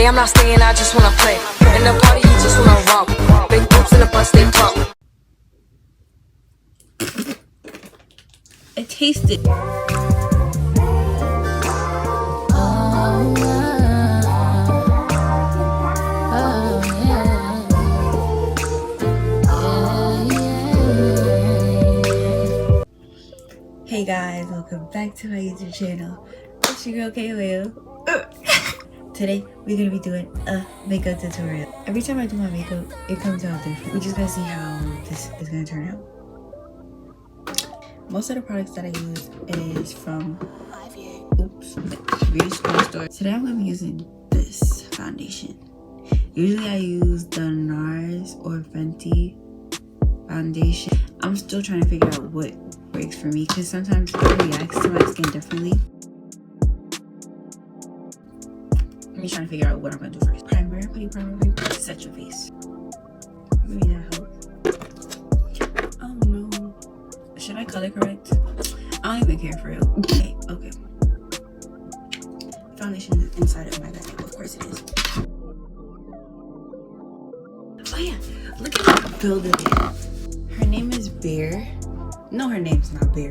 I'm not staying, I just wanna play. In the party, you just wanna romp. Big boobs in the bus, they pump. It tasted. Hey guys, welcome back to my YouTube channel. It's your girl Kayla. Today we're gonna be doing a makeup tutorial. Every time I do my makeup, it comes out different. We're just gonna see how this is gonna turn out. Most of the products that I use is from beauty store. Today I'm gonna be using this foundation. Usually I use the NARS or Fenty foundation. I'm still trying to figure out what works for me because sometimes it reacts to my skin differently. I'm just trying to figure out what I'm gonna do first. Primer, putting primer, set your face. Maybe that helps. Oh no. Should I color correct? I don't even care for real. Okay. Foundation is inside of my bag. Of course it is. Oh yeah, look at that Build-A-Bear. Her name is Bear. No, her name's not Bear.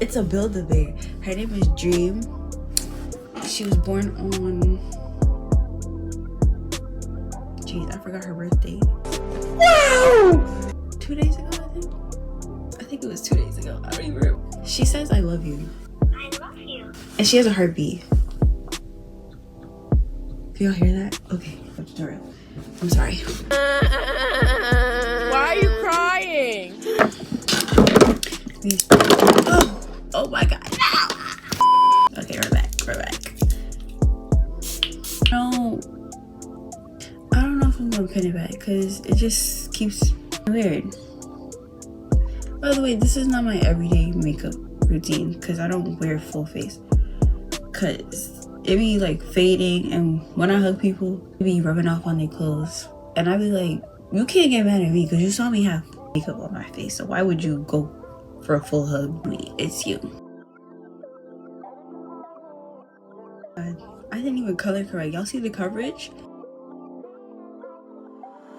It's a Build-A-Bear. Her name is Dream. She was born on... Jeez, I forgot her birthday. Wow! 2 days ago, I think it was 2 days ago. I don't even remember. She says, I love you. I love you. And she has a heartbeat. Can y'all hear that? Okay, tutorial. I'm sorry. Why are you crying? Oh my god. Okay, we're back. No, I don't know if I'm gonna pin it back because it just keeps weird. By the way, this is not my everyday makeup routine because I don't wear full face because it be like fading, and when I hug people it be rubbing off on their clothes, and I be like, you can't get mad at me because you saw me have makeup on my face, so why would you go for a full hug? It's you. I didn't even color correct. Y'all see the coverage?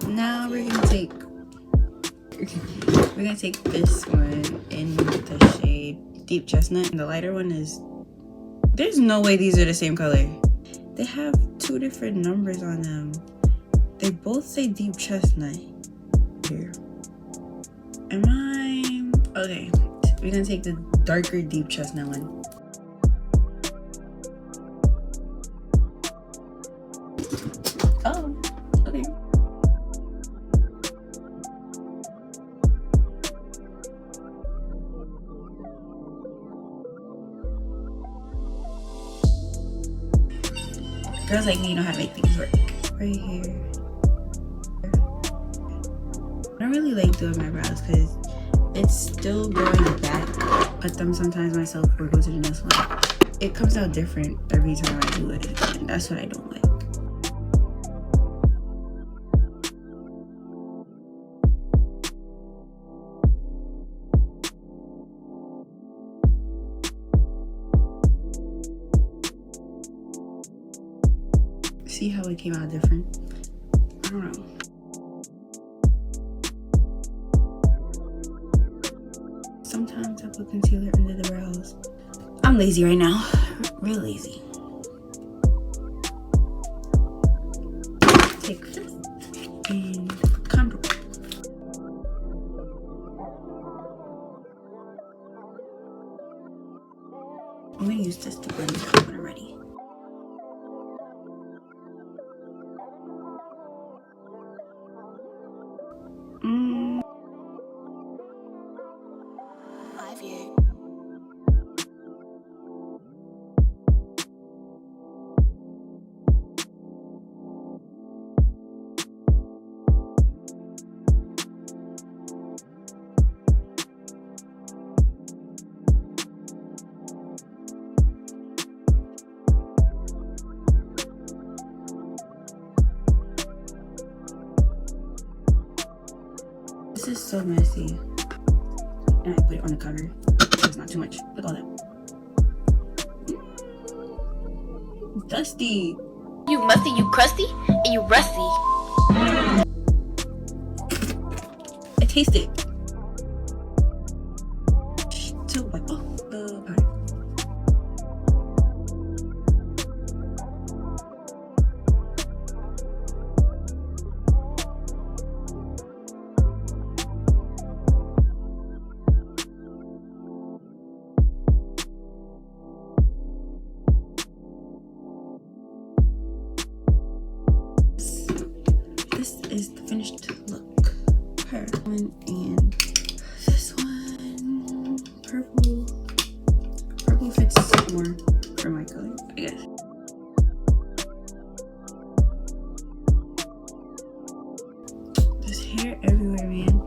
Now we're gonna take this one in the shade Deep Chestnut. The lighter one is, there's no way these are the same color. They have two different numbers on them. They both say Deep Chestnut. Here. Am I? Okay. We're gonna take the darker Deep Chestnut one. Oh, okay. Girls like me know how to make things work. Right here. I don't really like doing my brows because it's still growing back. Cut them sometimes myself or go to the next one. It comes out different every time I do it, and that's what I don't like. See how it came out different? I don't know. Sometimes I put concealer under the brows. I'm lazy right now. Real lazy. Take this and contour. I'm gonna use this to blend it out when I'm ready. This is so messy. And I put it on the cover. So it's not too much. Look at all that. Dusty. You musty, you crusty, and you rusty. I taste it. To wipe off the powder. This is the finished look. Her one and this one. Purple. Purple fits more for my color, I guess. There's hair everywhere, man.